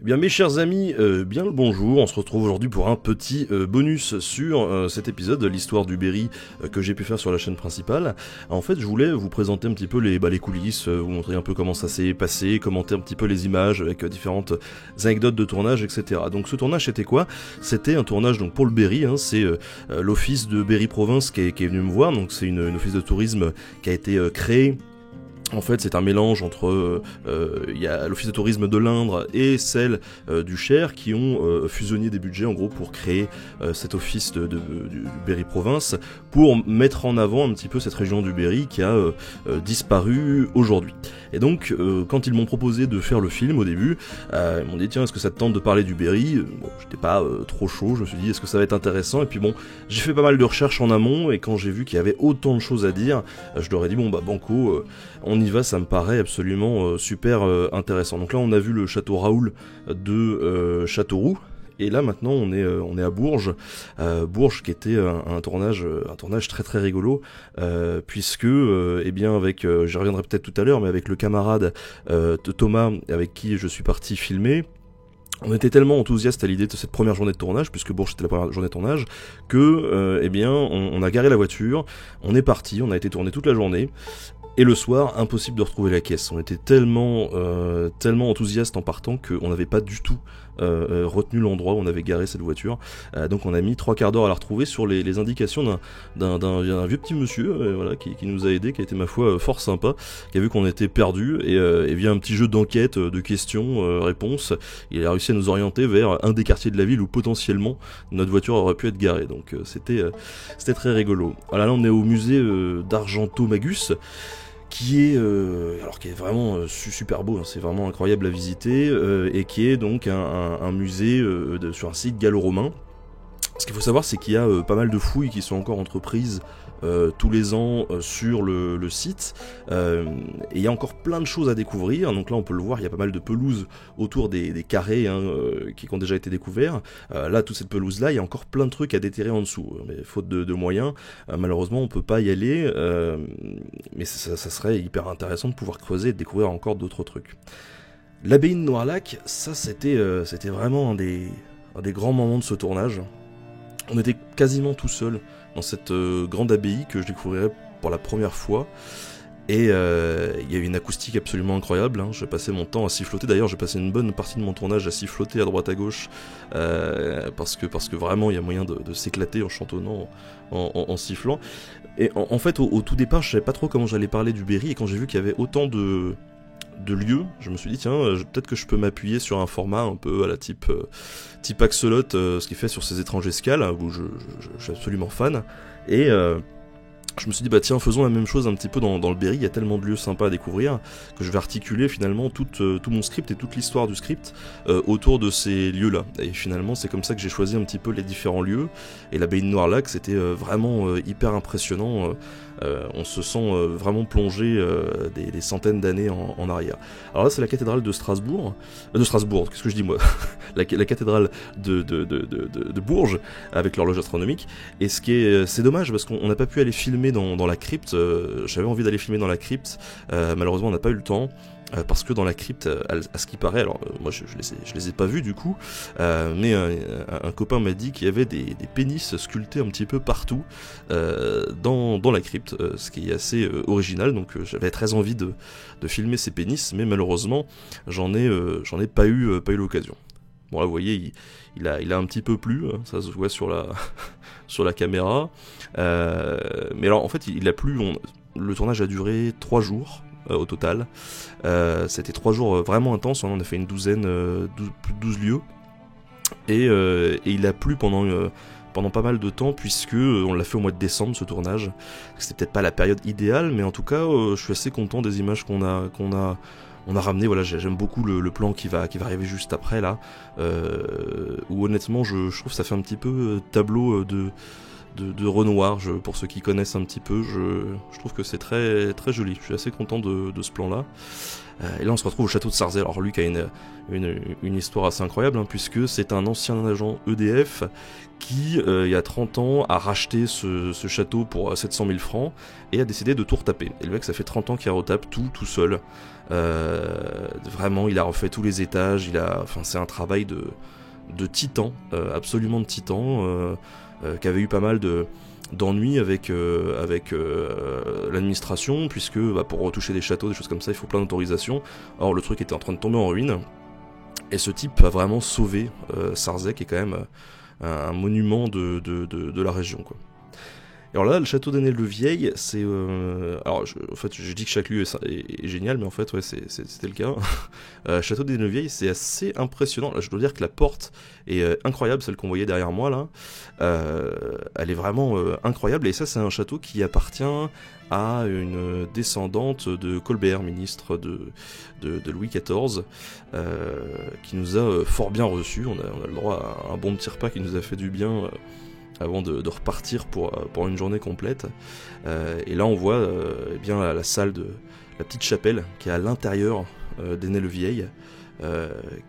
Eh bien mes chers amis, bien le bonjour, on se retrouve aujourd'hui pour un petit bonus sur cet épisode, l'histoire du Berry que j'ai pu faire sur la chaîne principale. En fait je voulais vous présenter un petit peu les coulisses, vous montrer un peu comment ça s'est passé, commenter un petit peu les images avec différentes anecdotes de tournage, etc. Donc ce tournage c'était quoi? C'était un tournage donc pour le Berry, hein, c'est l'office de Berry Province qui est venu me voir, donc c'est une office de tourisme qui a été créée. En fait, c'est un mélange entre y a l'office de tourisme de l'Indre et celle du Cher qui ont fusionné des budgets en gros pour créer cet office du Berry Province pour mettre en avant un petit peu cette région du Berry qui a disparu aujourd'hui. Et donc, quand ils m'ont proposé de faire le film au début, ils m'ont dit tiens, est-ce que ça te tente de parler du Berry? Bon, j'étais pas trop chaud, je me suis dit est-ce que ça va être intéressant? Et puis bon, j'ai fait pas mal de recherches en amont et quand j'ai vu qu'il y avait autant de choses à dire, je leur ai dit bon bah banco, on y va, ça me paraît absolument super intéressant. Donc là on a vu le château Raoul de Châteauroux. Et là maintenant on est à Bourges, Bourges qui était un tournage très très rigolo, puisque eh bien avec, j'y reviendrai peut-être tout à l'heure, mais avec le camarade Thomas avec qui je suis parti filmer. On était tellement enthousiaste à l'idée de cette première journée de tournage, puisque Bourges c'était la première journée de tournage, que eh bien on a garé la voiture, on est parti, on a été tourné toute la journée. Et le soir, impossible de retrouver la caisse. On était tellement enthousiastes en partant qu'on n'avait pas du tout retenu l'endroit où on avait garé cette voiture. Donc on a mis 3 quarts d'heure à la retrouver sur les indications d'un vieux petit monsieur voilà, qui nous a aidés, qui a été ma foi fort sympa, qui a vu qu'on était perdus et via un petit jeu d'enquête, de questions, réponses, il a réussi à nous orienter vers un des quartiers de la ville où potentiellement notre voiture aurait pu être garée. Donc c'était très rigolo. Voilà, là on est au musée d'Argentomagus, qui est vraiment super beau, hein, c'est vraiment incroyable à visiter, et qui est donc un musée sur un site gallo-romain. Ce qu'il faut savoir, c'est qu'il y a pas mal de fouilles qui sont encore entreprises tous les ans sur le site, et il y a encore plein de choses à découvrir. Donc là on peut le voir, il y a pas mal de pelouses autour des carrés hein, qui ont déjà été découverts. Là toute cette pelouse là, il y a encore plein de trucs à déterrer en dessous, mais faute de moyens, malheureusement on peut pas y aller, mais ça serait hyper intéressant de pouvoir creuser et de découvrir encore d'autres trucs. L'abbaye de Noirlac, ça c'était vraiment un des grands moments de ce tournage. On était quasiment tout seul dans cette grande abbaye que je découvrirais pour la première fois. Et il y avait une acoustique absolument incroyable, hein. Je passais mon temps à siffloter. D'ailleurs, j'ai passé une bonne partie de mon tournage à siffloter à droite à gauche, parce que vraiment il y a moyen de s'éclater en chantonnant, en sifflant. Et en fait, au tout départ, je savais pas trop comment j'allais parler du Berry, et quand j'ai vu qu'il y avait autant de lieux, je me suis dit tiens, peut-être que je peux m'appuyer sur un format un peu à la type Axolot, ce qu'il fait sur ses étranges escales, où je suis absolument fan, et je me suis dit bah tiens, faisons la même chose un petit peu dans le Berry, il y a tellement de lieux sympas à découvrir que je vais articuler finalement tout mon script et toute l'histoire du script autour de ces lieux-là. Et finalement c'est comme ça que j'ai choisi un petit peu les différents lieux, et l'abbaye de Noirlac c'était vraiment hyper impressionnant. On se sent vraiment plongé des centaines d'années en arrière. Alors là c'est la cathédrale de Strasbourg, qu'est-ce que je dis moi la cathédrale de Bourges avec l'horloge astronomique. Et c'est dommage parce qu'on n'a pas pu aller filmer dans la crypte. J'avais envie d'aller filmer dans la crypte, malheureusement on n'a pas eu le temps. Parce que dans la crypte, à ce qui paraît, alors moi je les ai pas vus du coup, mais un copain m'a dit qu'il y avait des pénis sculptés un petit peu partout dans la crypte, ce qui est assez original. Donc j'avais très envie de filmer ces pénis, mais malheureusement j'en ai pas eu l'occasion. Bon là vous voyez, il a un petit peu plu, hein, ça se voit sur la caméra, mais alors en fait il a plu. Le tournage a duré 3 jours. Au total, c'était 3 jours vraiment intenses, on a fait une douzaine, plus de 12 lieux, et il a plu pendant pas mal de temps, puisque on l'a fait au mois de décembre ce tournage. C'était peut-être pas la période idéale, mais en tout cas je suis assez content des images qu'on a ramené. Voilà, j'aime beaucoup le plan qui va arriver juste après là, où honnêtement je trouve que ça fait un petit peu tableau de Renoir. Pour ceux qui connaissent un petit peu, je trouve que c'est très, très joli. Je suis assez content de ce plan-là. Et là on se retrouve au château de Sarzeil. Alors lui qui a une histoire assez incroyable, hein, puisque c'est un ancien agent EDF qui, il y a 30 ans, a racheté ce château pour 700 000 francs et a décidé de tout retaper. Et le mec, ça fait 30 ans qu'il retape tout seul. Vraiment, il a refait tous les étages, enfin, c'est un travail de titan, absolument de titan, qui avait eu pas mal d'ennuis avec l'administration, puisque pour retoucher des châteaux, des choses comme ça, il faut plein d'autorisations. Or, le truc était en train de tomber en ruine, et ce type a vraiment sauvé Sarzeil, qui est quand même un monument de la région, quoi. Alors là, le château d'Annay-le-Vieil, c'est... alors, en fait, je dis que chaque lieu est génial, mais en fait, ouais, c'était le cas. Château d'Annay-le-Vieil, c'est assez impressionnant. Là, je dois dire que la porte est incroyable, celle qu'on voyait derrière moi, là. Elle est vraiment incroyable, et ça, c'est un château qui appartient à une descendante de Colbert, ministre de Louis XIV, qui nous a fort bien reçus. On a le droit à un bon petit repas qui nous a fait du bien... avant de repartir pour une journée complète. Et là on voit eh bien la salle de la petite chapelle qui est à l'intérieur d'Annay-le-Vieil,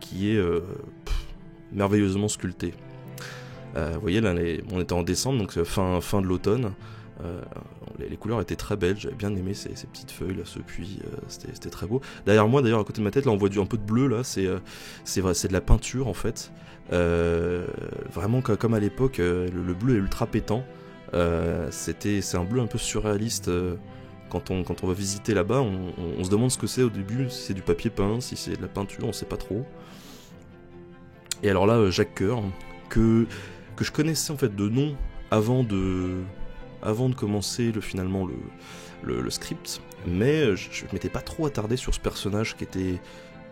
qui est merveilleusement sculptée. Vous voyez là, on était en décembre, donc fin de l'automne. Les couleurs étaient très belles, j'avais bien aimé ces petites feuilles là, ce puits, c'était très beau. Derrière moi, d'ailleurs, à côté de ma tête, là on voit un peu de bleu, là, c'est de la peinture en fait. Vraiment comme à l'époque, le bleu est ultra pétant. C'est un bleu un peu surréaliste. Quand on va visiter là-bas, on se demande ce que c'est au début, si c'est du papier peint, si c'est de la peinture, on sait pas trop. Et alors là, Jacques Coeur, que je connaissais en fait de nom avant de commencer finalement le script, mais je m'étais pas trop attardé sur ce personnage qui était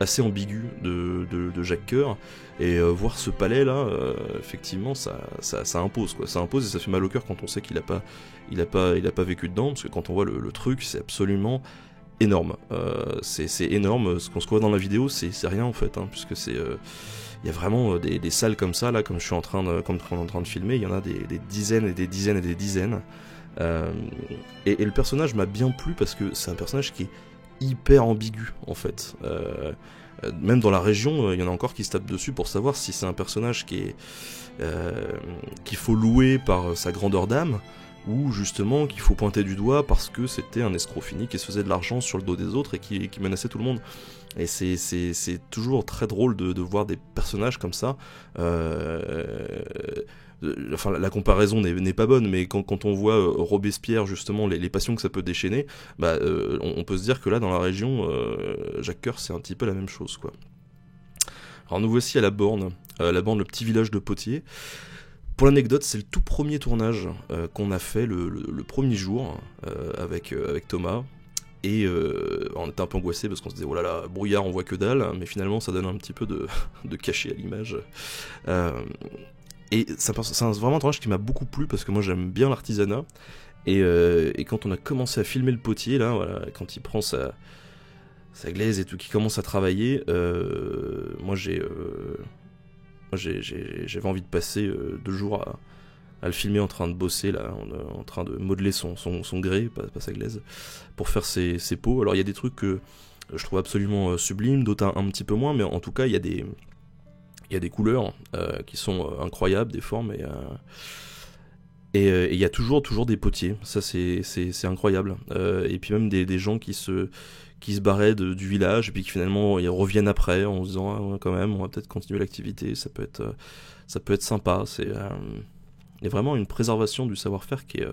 assez ambigu de Jacques Coeur, et voir ce palais là, effectivement ça impose, quoi. Ça impose, et ça fait mal au cœur quand on sait qu'il a pas vécu dedans, parce que quand on voit le truc, c'est absolument énorme. C'est énorme. Ce qu'on se voit dans la vidéo, c'est rien en fait, hein, puisque il y a vraiment des salles comme ça, là, comme on est en train de filmer, il y en a des dizaines et des dizaines et des dizaines. Et le personnage m'a bien plu parce que c'est un personnage qui est hyper ambigu en fait. Même dans la région, il y en a encore qui se tapent dessus pour savoir si c'est un personnage qu'il faut louer par sa grandeur d'âme, ou justement qu'il faut pointer du doigt parce que c'était un escroc fini qui se faisait de l'argent sur le dos des autres et qui menaçait tout le monde. Et c'est toujours très drôle de voir des personnages comme ça. Enfin, la comparaison n'est pas bonne, mais quand on voit Robespierre, justement, les passions que ça peut déchaîner, on peut se dire que là, dans la région, Jacques Coeur, c'est un petit peu la même chose, quoi. Alors nous voici à la Borne, le petit village de Potier. Pour l'anecdote, c'est le tout premier tournage qu'on a fait le premier jour avec Thomas. Et on était un peu angoissé parce qu'on se disait, oh là là, brouillard, on voit que dalle, mais finalement ça donne un petit peu de cachet à l'image. Et c'est vraiment un tournage qui m'a beaucoup plu parce que moi j'aime bien l'artisanat. Et quand on a commencé à filmer le potier, là, voilà, quand il prend sa glaise et tout, qui commence à travailler, moi j'avais envie de passer 2 jours à le filmer en train de bosser, là, en train de modeler son grès, pas sa glaise, pour faire ses pots. Alors il y a des trucs que je trouve absolument sublimes, d'autres un petit peu moins, mais en tout cas il y a des couleurs qui sont incroyables, des formes, et il y a toujours des potiers, ça c'est incroyable. Et puis même des gens qui se barraient du village, et puis qui finalement ils reviennent après en se disant ah, ouais, quand même on va peut-être continuer l'activité, ça peut être sympa. Il y a vraiment une préservation du savoir-faire qui est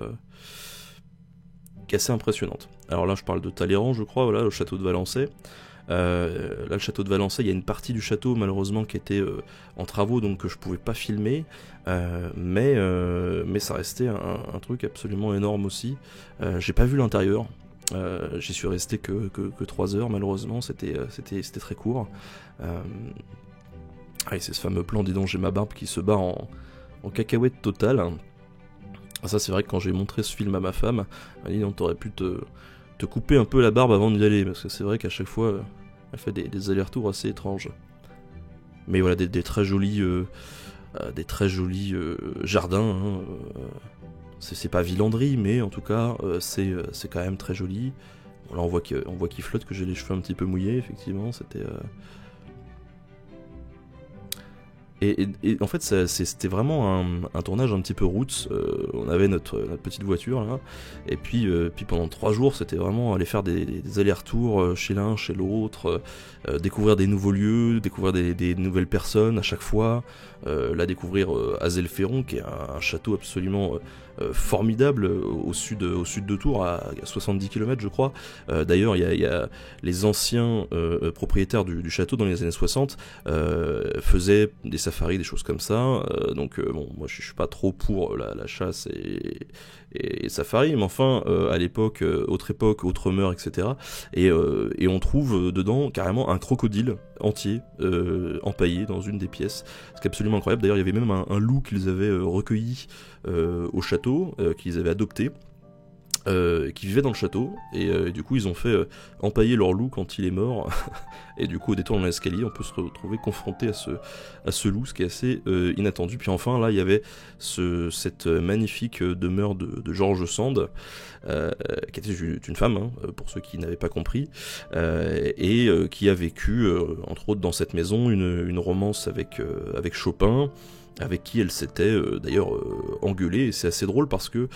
assez impressionnante. Alors là je parle de Talleyrand, je crois, voilà, le château de Valençay. Là le château de Valençay, il y a une partie du château malheureusement qui était en travaux, donc que je pouvais pas filmer, mais ça restait un truc absolument énorme aussi. J'ai pas vu l'intérieur, j'y suis resté que 3 heures malheureusement, c'était très court. C'est ce fameux plan, dis donc j'ai ma barbe qui se bat en cacahuète totale. Ça c'est vrai que quand j'ai montré ce film à ma femme, elle m'a dit non, t'aurais pu te couper un peu la barbe avant d'y aller, parce que c'est vrai qu'à chaque fois elle fait des allers-retours assez étranges. Mais voilà, des très jolis des très jolis jardins. Hein, c'est pas Villandry, mais en tout cas, c'est quand même très joli. Bon, là, on voit qu'il flotte, que j'ai les cheveux un petit peu mouillés, effectivement, c'était... Et en fait, c'était vraiment un tournage un petit peu roots. On avait notre petite voiture là, et puis pendant 3 jours, c'était vraiment aller faire des allers-retours chez l'un, chez l'autre, découvrir des nouveaux lieux, découvrir des nouvelles personnes à chaque fois. Là, découvrir Azelferon, qui est un château absolument formidable au sud de Tours, à 70 km je crois. D'ailleurs, il y a les anciens propriétaires du château dans les années 60 faisaient des safaris, des choses comme ça. Donc bon, moi je suis pas trop pour la chasse et safari, mais enfin à l'époque, autre mœurs, etc. Et on trouve dedans carrément un crocodile entier empaillé dans une des pièces, ce qui est absolument incroyable. D'ailleurs, il y avait même un loup qu'ils avaient recueilli au château, qu'ils avaient adopté, qui vivait dans le château, et du coup ils ont fait empailler leur loup quand il est mort, et du coup au détour de l'escalier on peut se retrouver confronté à ce loup, ce qui est assez inattendu. Puis enfin là il y avait cette magnifique demeure de George Sand, qui était une femme, hein, pour ceux qui n'avaient pas compris, et qui a vécu entre autres dans cette maison une romance avec Chopin, avec qui elle s'était d'ailleurs engueulée. Et c'est assez drôle parce que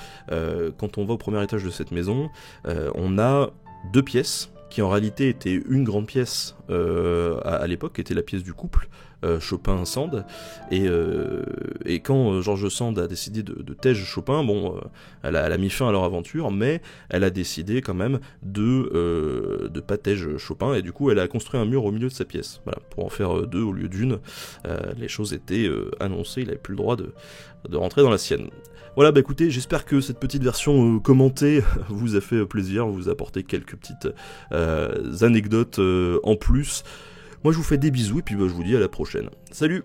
quand on va au premier étage de cette maison, on a 2 pièces qui en réalité étaient une grande pièce à l'époque, qui était la pièce du couple, Chopin-Sand, et quand George Sand a décidé de tège Chopin, bon, elle a mis fin à leur aventure, mais elle a décidé quand même de pas tège Chopin, et du coup elle a construit un mur au milieu de sa pièce, voilà, pour en faire 2 au lieu d'une. Les choses étaient annoncées, il n'avait plus le droit de rentrer dans la sienne. Voilà, bah écoutez, j'espère que cette petite version commentée vous a fait plaisir, vous a apporté quelques petites anecdotes en plus. Moi je vous fais des bisous et puis bah, je vous dis à la prochaine. Salut!